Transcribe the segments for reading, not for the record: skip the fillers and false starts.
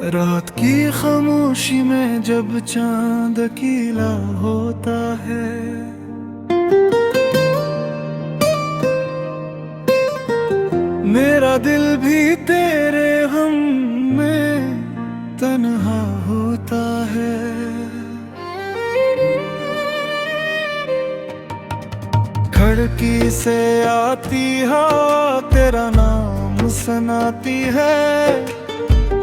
रात की खामोशी में जब चांद अकेला होता है, मेरा दिल भी तेरे गम में तन्हा होता है। खिड़की से आती हवा तेरा नाम सुनाती है,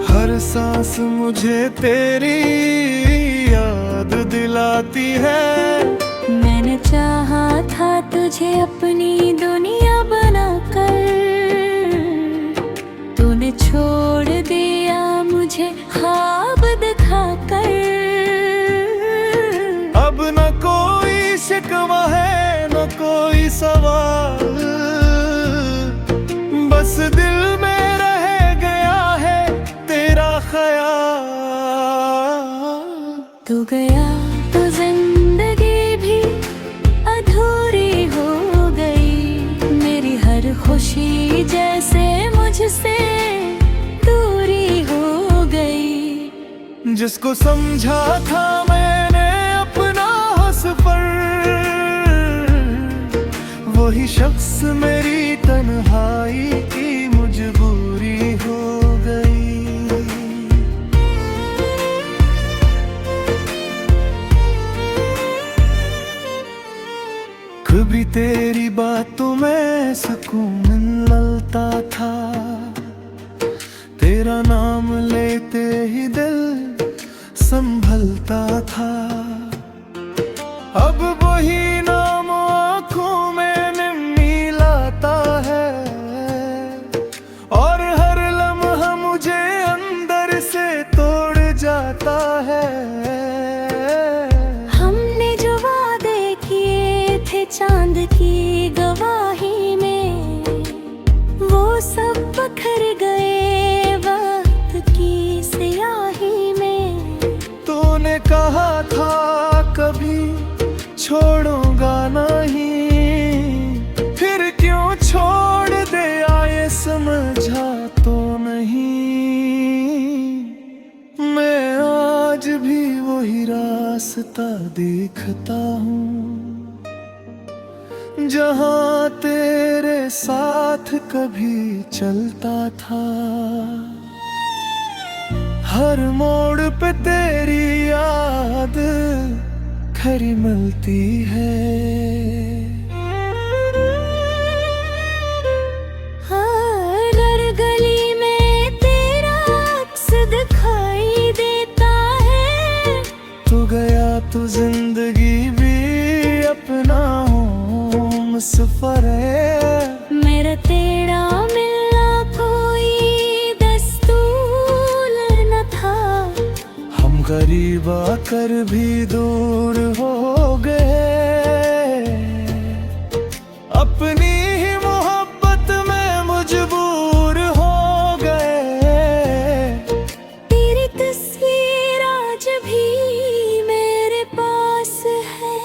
हर सांस मुझे तेरी याद दिलाती है। मैंने चाहा था तुझे अपनी दुनिया बनाकर, तूने छोड़ दिया मुझे ख्वाब दिखाकर। अब न कोई शिकवा है न कोई सवाल, बस दिल में रह गया है तेरा ख्याल। तू गया तो जिंदगी भी अधूरी हो गई, मेरी हर खुशी जैसे मुझसे दूरी हो गई। जिसको समझा था मैंने अपना सफर, वही शख्स मेरी तन्हाई की मजबूरी हो गई। कभी तेरी बातों में सुकून मिलता था, तेरा नाम लेते ही दिल संभलता था। अब वही नाम आँखों में मिलाता है, और हर लम्हा मुझे अंदर से तोड़ जाता है। हमने जो वादे किए थे चांद की गवाही में, वो सब बखर गए वक्त की स्याही में। तूने कहा था कभी छोड़ूंगा नहीं, फिर क्यों छोड़ दे आए समझा तो नहीं। मैं आज भी वही रास्ता देखता हूँ, जहाँ तेरे साथ कभी चलता था। हर मोड़ पे तेरी याद खरी मिलती है। हर गली में तेरा अक्स दिखाई देता है। तू गया तो जिंदगी भी अपना होम सफर है। मेरा तेरा मिलना कोई दस्तूर न था, हम करीब आकर भी दूर हो गए। अपनी ही मोहब्बत में मजबूर हो गए। तेरी तस्वीर आज भी मेरे पास है,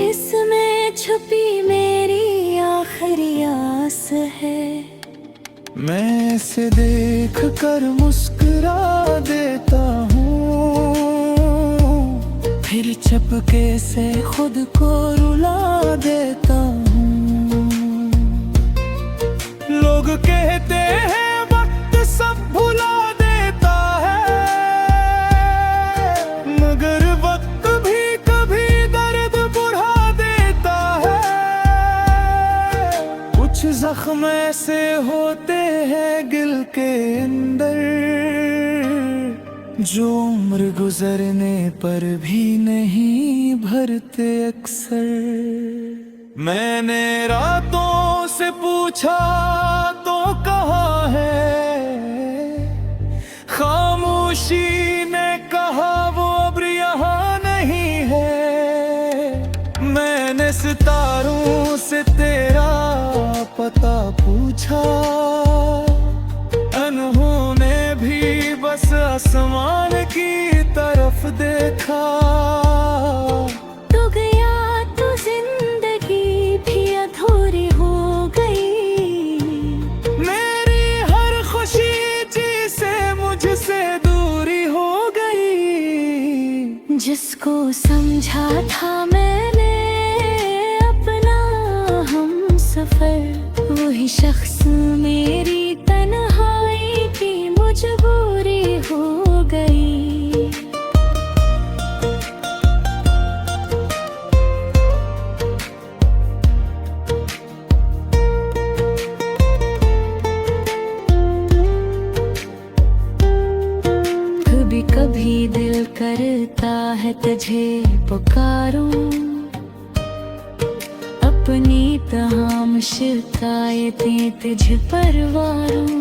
इसमें छुपी मेरी आखिरी आस है। मैं इसे देख कर मुस्कुरा देता हूँ, फिर चपके से खुद को रुला देता हूँ। लोग कहते हैं वक्त सब भुला देता है, मगर वक्त भी कभी दर्द बढ़ा देता है। कुछ जख्म ऐसे होते हैं दिल के अंदर, जो उम्र गुजरने पर भी नहीं भरते अक्सर। मैंने रातों से पूछा तो कहा है, खामोशी ने कहा वो अब यहाँ नहीं है। मैंने सितारों से तेरा पता पूछा, उन्होंने भी बस आसमान की तरफ देखा। तू गया तो जिंदगी भी अधूरी हो गई। मेरी हर खुशी जी से मुझसे दूरी हो गई। जिसको समझा था मैंने अपना हम सफर, वही शख्स मेरी तन्हाई की मजबूरी हो गई। कभी कभी दिल करता है तुझे पुकारूं, अपनी तमाम शिकायतें तुझ पर वारूं।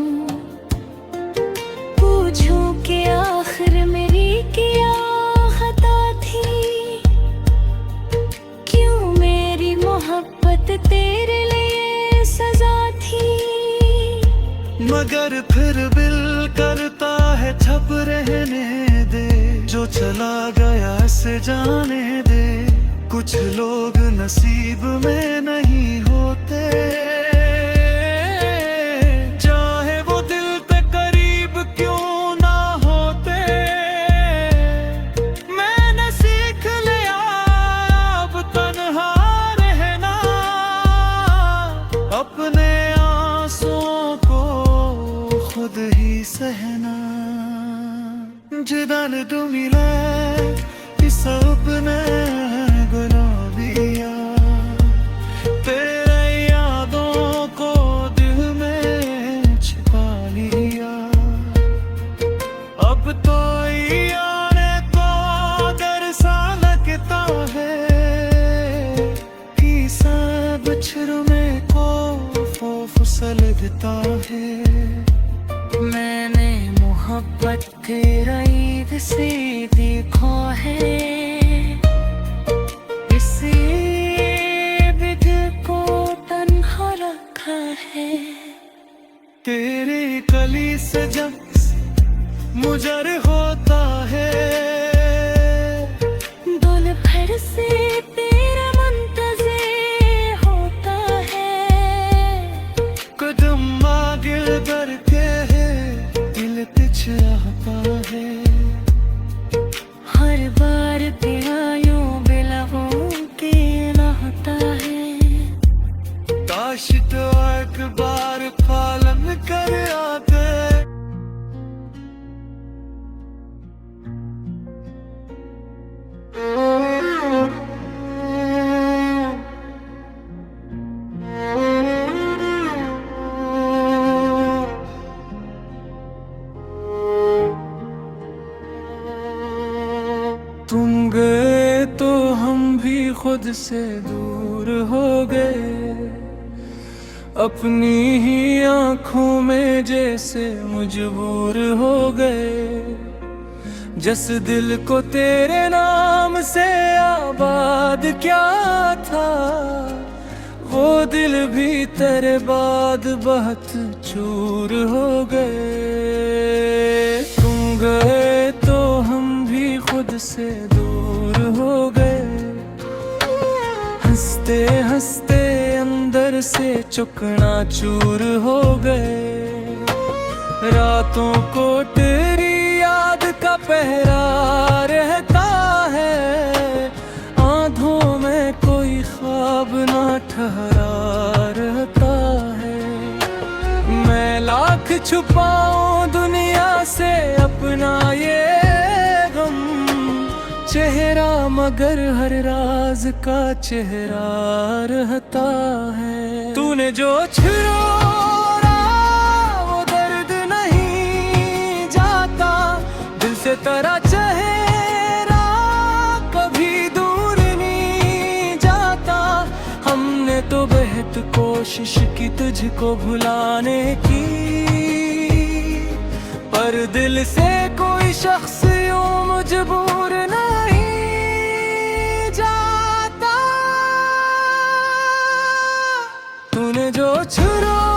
पूछूं कि आखिर मेरी क्या खता थी, क्यों मेरी मोहब्बत तेरे लिए सजा थी। मगर फिर दिल करता है छप रहने दे, जो चला गया से जाने दे। कुछ लोग नसीब में नहीं होते, चाहे वो दिल पे करीब क्यों ना होते। मैंने सीख लिया अब तन्हा रहना, अपने आंसुओं को खुद ही सहना। जिदन तू मिले इस अपने गुलाबिया, तेरे यादों को दिल में छिपा लिया। अब तो आने को दर सा लगता है कि सब बछड़ों में को खौफ सा लगता है। मैंने मोहब्बत तेरा ईद से देखा है, इसी बिद को तन्हा रखा है। तेरे कली से जब मुजर होता है, दोपहर से तेरा मुंतज़िर होता है। कदम आगे बढ़ के दिल पीछे आता है। हर बार तेरा यूं बिलहों के नहाता है। काश तो एक बार पालन कर आते। तुम गए तो हम भी खुद से दूर हो गए, अपनी ही आंखों में जैसे मजबूर हो गए। जिस दिल को तेरे नाम से आबाद क्या था, वो दिल भी तेरे बाद बहुत चूर हो गए। तुम गए तो हम भी खुद से दूर हो गए, हंसते हंसते अंदर से चुकना चूर हो गए। रातों को तेरी याद का पहरा रहता है, आंधों में कोई ख्वाब ना ठहरा रहता है। मैं लाख छुपाऊं दुनिया से अपना ये गम, चेहरा मगर हर राज का चेहरा रहता है। तूने जो छुरा वो दर्द नहीं जाता, दिल से तेरा चेहरा कभी दूर नहीं जाता। हमने तो बेहद कोशिश की तुझको भुलाने की, पर दिल से कोई शख्स यूं मजबूर नहीं जाता। तूने जो छुरा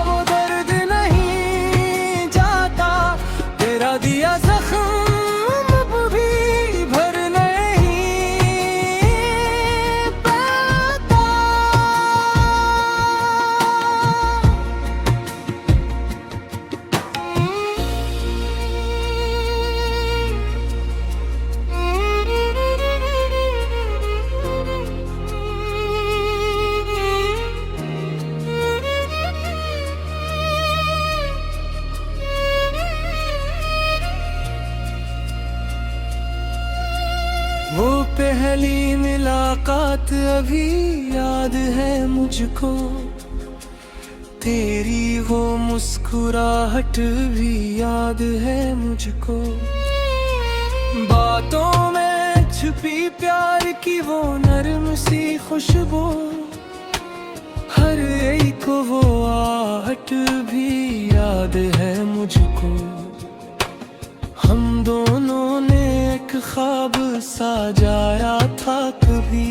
वो दर्द नहीं जाता, तेरा दिया जख्म अब भी भर नहीं पाता। वो पहली मुलाकात अभी याद है मुझको, तेरी वो मुस्कुराहट भी याद है मुझको। बातों में छुपी प्यार की वो नरम सी खुशबू, हर एक वो आहट भी याद है मुझको। हम दोनों ने एक ख्वाब सजाया था कभी,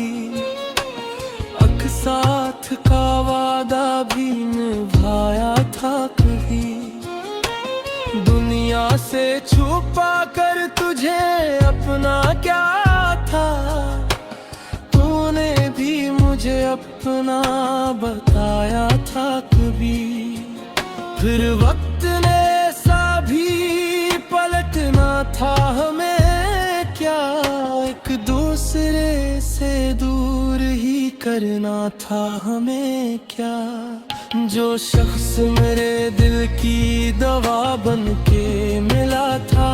साथ का वादा भी निभाया था कभी। दुनिया से छुपा कर तुझे अपना क्या था, तूने भी मुझे अपना बताया था कभी। फिर वक्त ने सा भी पलटना था हमें क्या, एक दूसरे से दूर ही करना था हमें क्या। जो शख्स मेरे दिल की दवा बन के मिला था,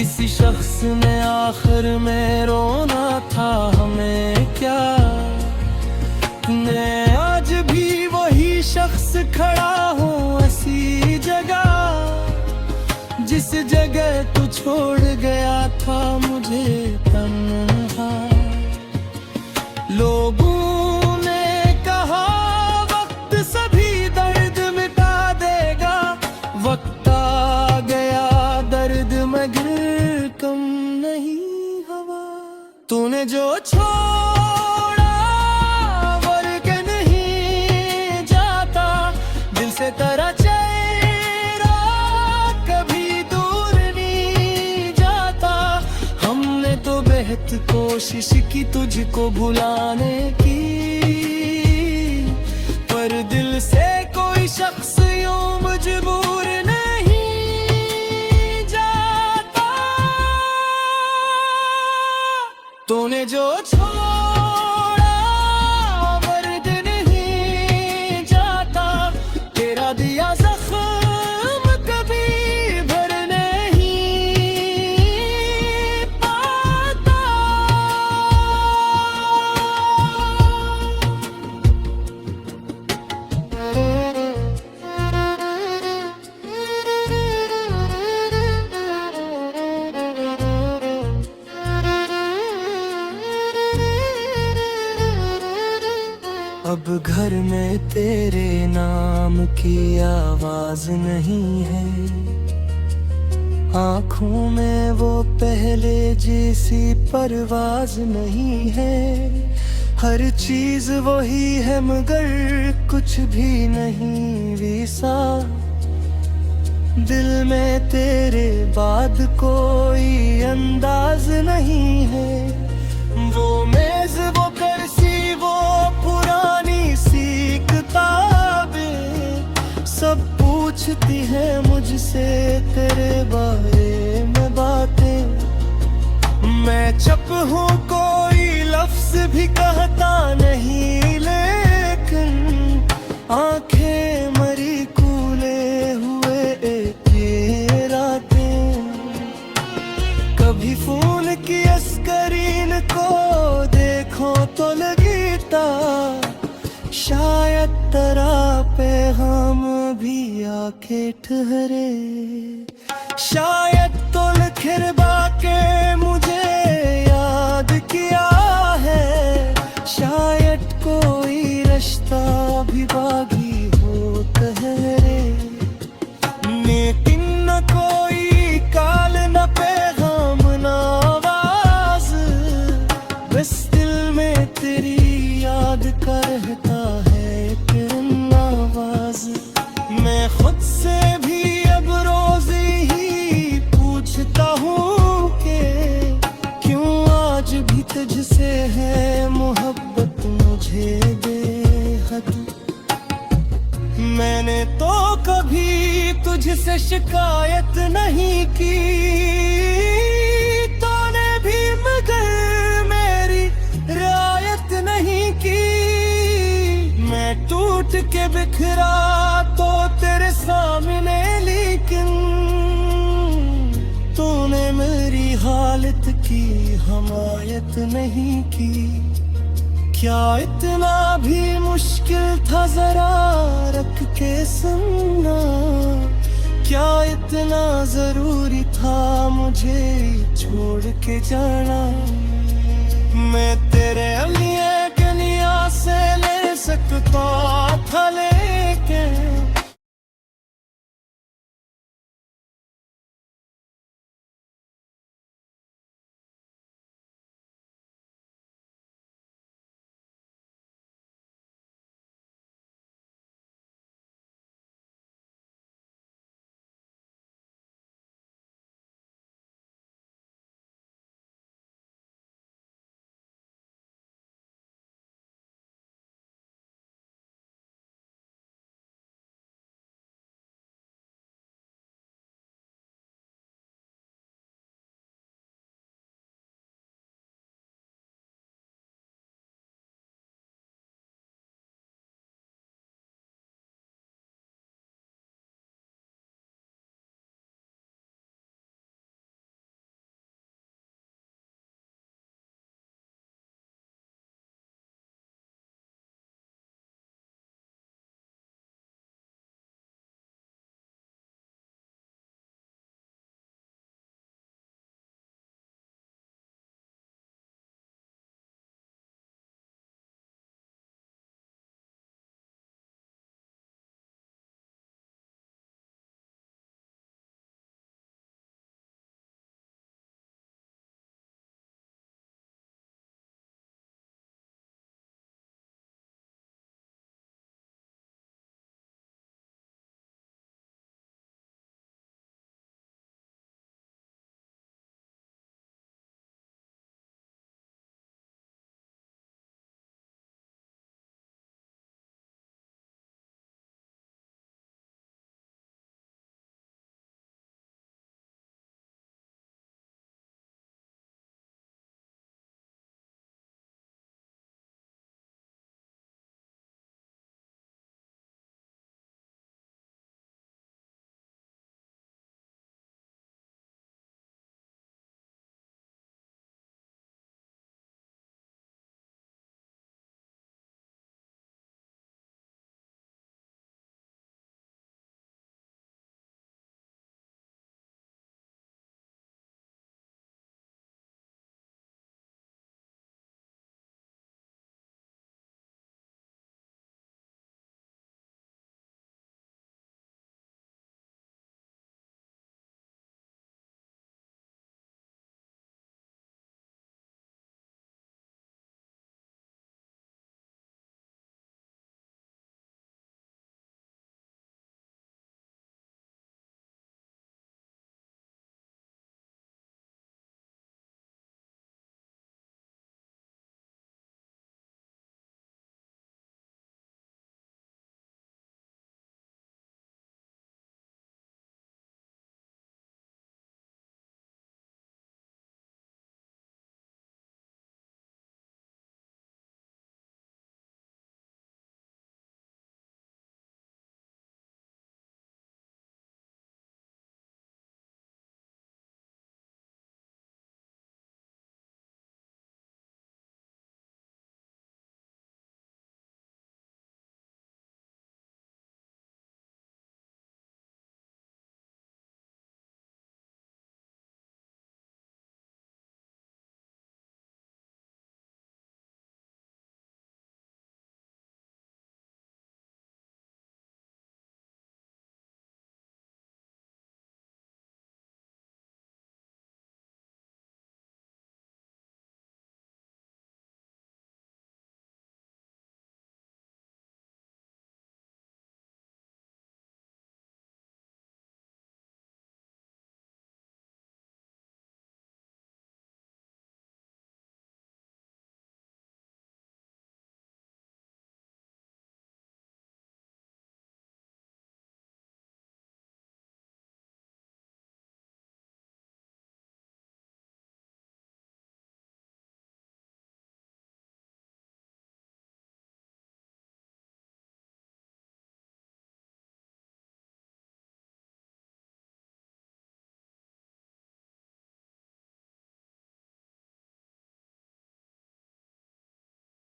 इसी शख्स ने आखिर में रोना था हमें क्या। मैं आज भी वही शख्स खड़ा हूँ ऐसी जगह, जिस जगह तू छोड़ गया था मुझे तन्हा। लोगों ने कहा वक्त सभी दर्द मिटा देगा, वक्त आ गया दर्द मगर कम नहीं हुआ। तूने जो छोड़ा वर्ग नहीं जाता, दिल से तेरा चेहरा कभी दूर नहीं जाता। हमने तो बेहद कोशिश की तुझको भुलाने की, पर दिल से कोई शख्स यूं मजबूर नहीं जाता। तूने जो छोड़ा वर्द नहीं जाता, तेरा दिया जख्म कभी भर नहीं पाता। अब घर में तेरे नाम की आवाज नहीं है, आँखों में वो पहले जैसी परवाज नहीं है। हर चीज वही है मगर कुछ भी नहीं वैसा, दिल में तेरे बाद कोई अंदाज नहीं है। वो मेज वो करसी वो पुरानी सी किताबें सब पूछती है मुझसे तेरे बारे में बातें। मैं चुप हूँ कोई लफ्ज भी कहता नहीं, लेकिन आंखें मरी कूले हुए एक ये रातें। कभी फोन की स्क्रीन को देखो तो लगता शायद तेरा पैगाम भी आके ठहरे। शायद तो लिखरबा के मुझे याद किया है, शायद कोई रिश्ता भी बागी हो ठहरे। लेकिन न कोई काल न पैगाम न आवाज, बस दिल में तेरी याद का रहता है एक आवाज। मैं खुद से भी अब रोज ही कभी तुझसे शिकायत नहीं की, तूने भी मगर मेरी रियायत नहीं की। मैं टूट के बिखरा तो तेरे सामने, लेकिन तूने मेरी हालत की हमायत नहीं की। क्या इतना भी मुश्किल था जरा रख के सुनना, क्या इतना जरूरी था मुझे छोड़ के जाना। मैं तेरे लिए गलियां से ले सकता था, ले